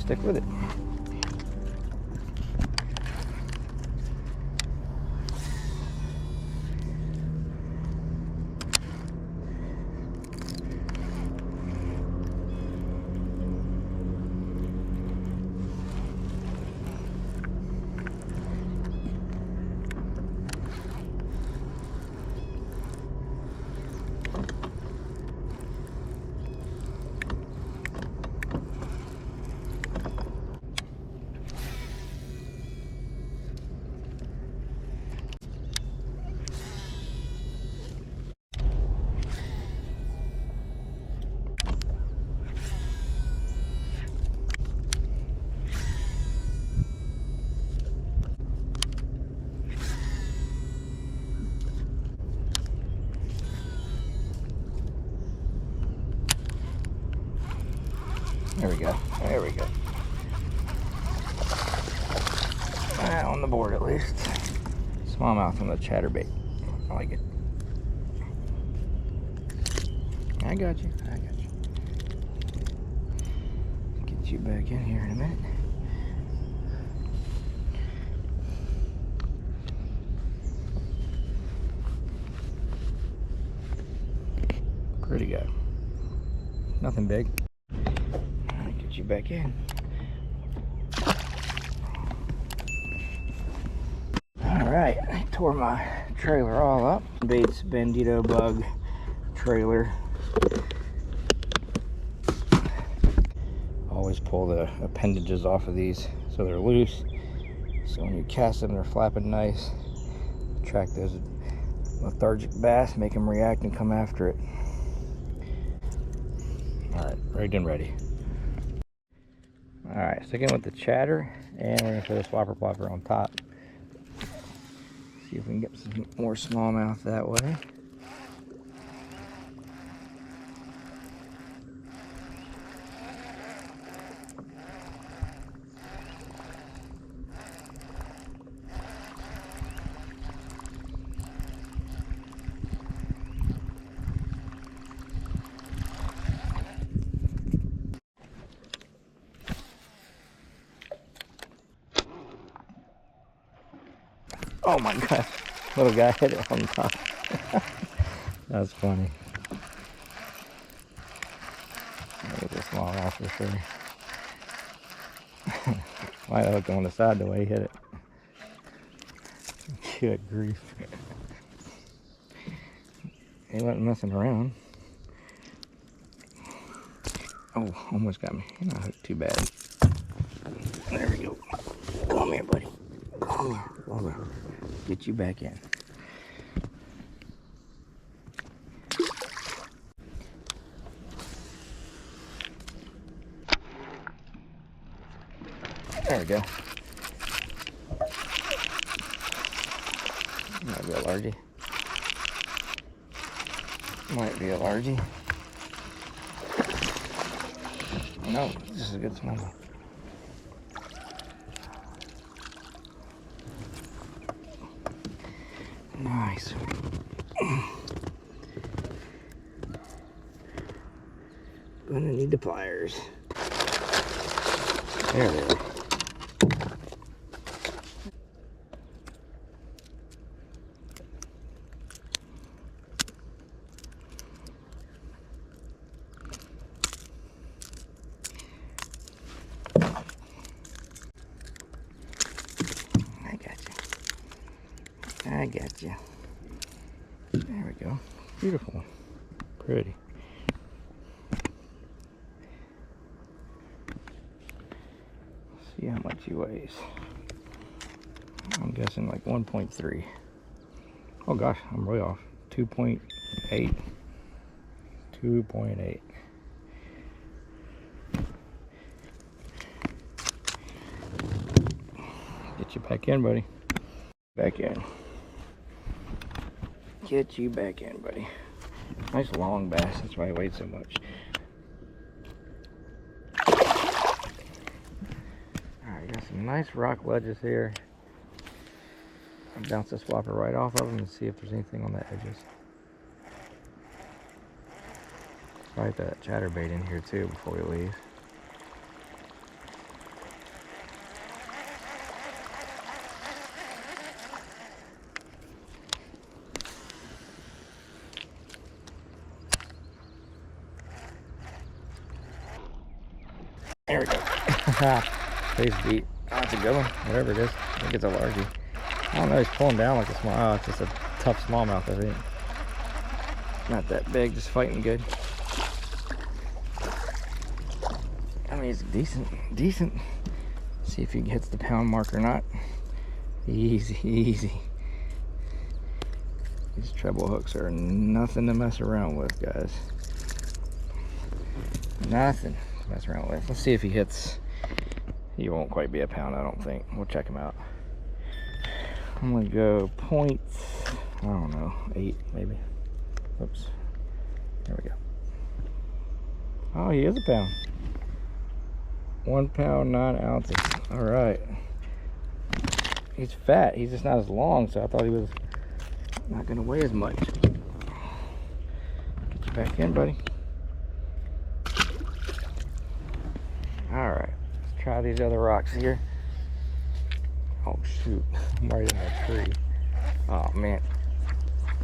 stick with it. There we go. There we go. On the board at least. Smallmouth on the ChatterBait. I like it. I got you. I got you. Get you back in here in a minute. Pretty good. Nothing big. You back in. All right, I tore my trailer all up. Bait's Bandito bug trailer. Always pull the appendages off of these so they're loose. So when you cast them, they're flapping nice. Attract those lethargic bass, make them react and come after it. All right, rigged and ready. Alright, sticking with the chatter, and we're going to throw the swapper plopper on top. See if we can get some more smallmouth that way. Oh my gosh, little guy hit it on top. That's funny. Look at this smallmouth for sure. Might have hooked him on the side the way he hit it. Good grief. He wasn't messing around. Oh, almost got me. You're not hooked too bad. There we go. Come here, buddy. Come here. Come here. Get you back in. There we go. Might be a largie. Might be a largie. No, this is a good smallmouth. Nice. Gonna need the pliers. There they are. I got you. There we go. Beautiful. Pretty. See how much he weighs. I'm guessing like 1.3. Oh gosh, I'm way off. 2.8. 2.8. Get you back in, buddy. Back in. Get you back in, buddy. Nice long bass, that's why he weighed so much. Alright, got some nice rock ledges here. I'll bounce the swapper right off of them and see if there's anything on the edges. Probably that ChatterBait in here too before we leave. Face beat. Oh, that's a good one. Whatever it is. I think it's a largie. I don't know. He's pulling down like a small. Oh, it's just a tough smallmouth, I think. Not that big. Just fighting good. I mean, he's decent. Decent. See if he hits the pound mark or not. Easy, easy. These treble hooks are nothing to mess around with, guys. Nothing to mess around with. Let's see if he hits. He won't quite be a pound, I don't think. We'll check him out. I'm gonna go point, I don't know, 8 maybe. Oops. There we go. Oh, he is a pound. 1 pound, 9 ounces. All right. He's fat. He's just not as long, so I thought he was not gonna weigh as much. Get you back in, buddy. All right. Let's try these other rocks here. Oh shoot! I'm right in that tree. Oh man.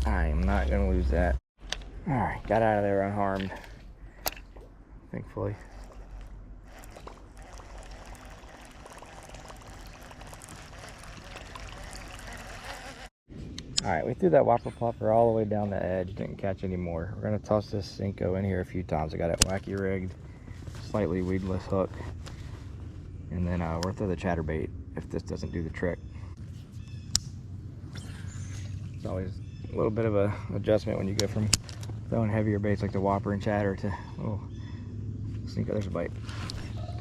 I am not gonna lose that. All right. Got out of there unharmed. Thankfully. Alright, we threw that whopper plopper all the way down the edge, didn't catch any more. We're going to toss this Senko in here a few times. I got it wacky rigged, slightly weedless hook. And then we'll throw the ChatterBait if this doesn't do the trick. It's always a little bit of a adjustment when you go from throwing heavier baits like the whopper and chatter to, oh, Senko, there's a bite.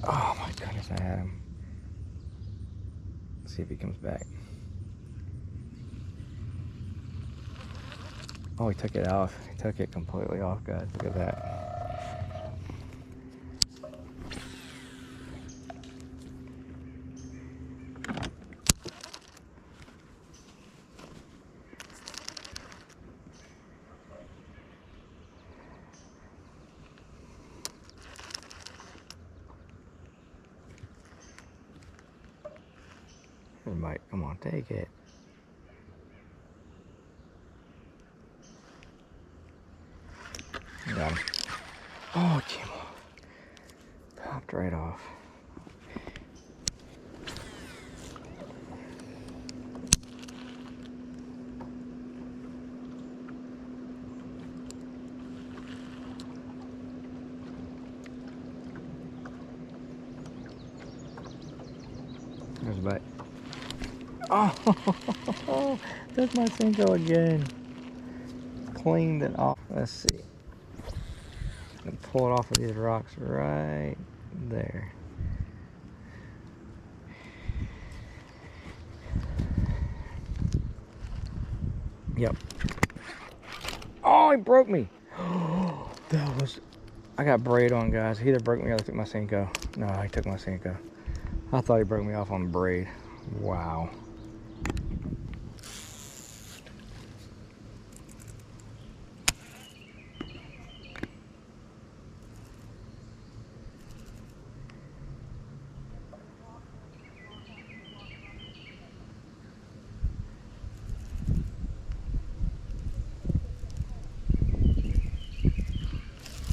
Oh my goodness, I had him. Let's see if he comes back. Oh, he took it off. He took it completely off, guys. Look at that. Here's Mike. Come on, take it. Got him. Oh, it came off. Popped right off. There's a bite. Oh, there's my Senko again. Cleaned it off. Let's see. And pull it off of these rocks right there. Yep. Oh, he broke me. That was, I got braid on, guys. He either broke me or took my Senko. No, he took my Senko. I thought he broke me off on the braid. Wow.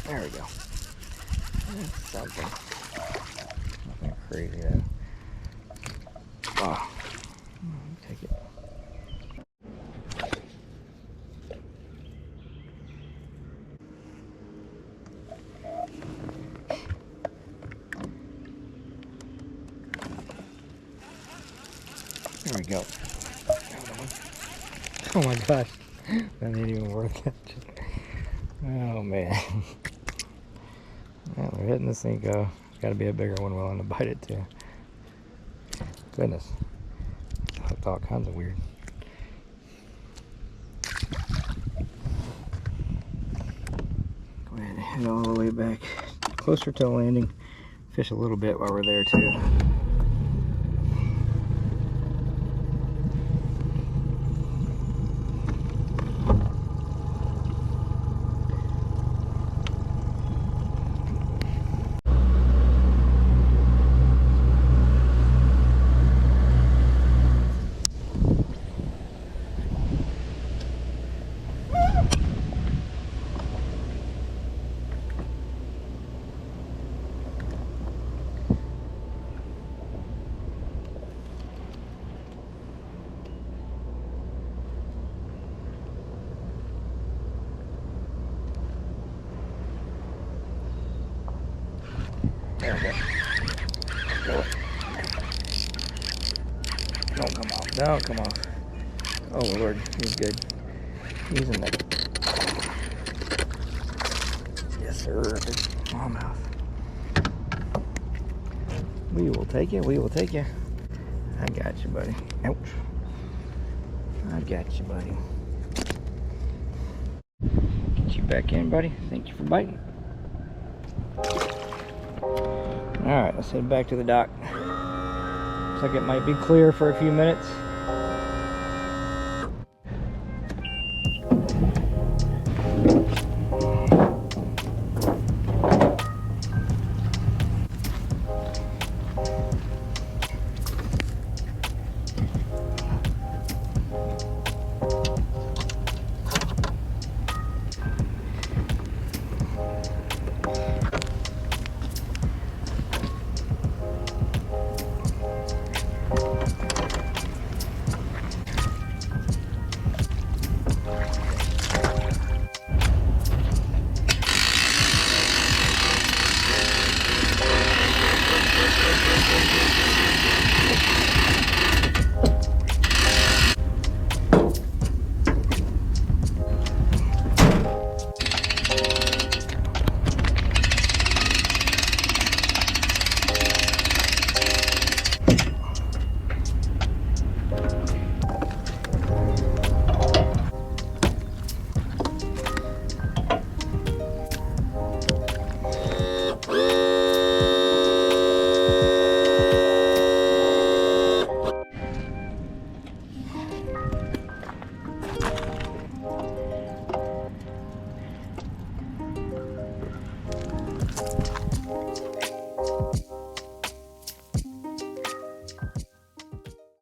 There we go. That's something. Nothing crazy though. Oh, take it. There we go. Oh my gosh, that ain't even worth catching. Oh man. Well, we're hitting the Senko. Got to be a bigger one willing to bite it too. Goodness. Hooked all kinds of weird. Go ahead and head all the way back closer to the landing. Fish a little bit while we're there too. No, come on. Oh Lord, he's good. He's in there. Yes, sir. Smallmouth. We will take you. We will take you. I got you, buddy. Ouch. I got you, buddy. Get you back in, buddy. Thank you for biting. Alright, let's head back to the dock. Looks like it might be clear for a few minutes.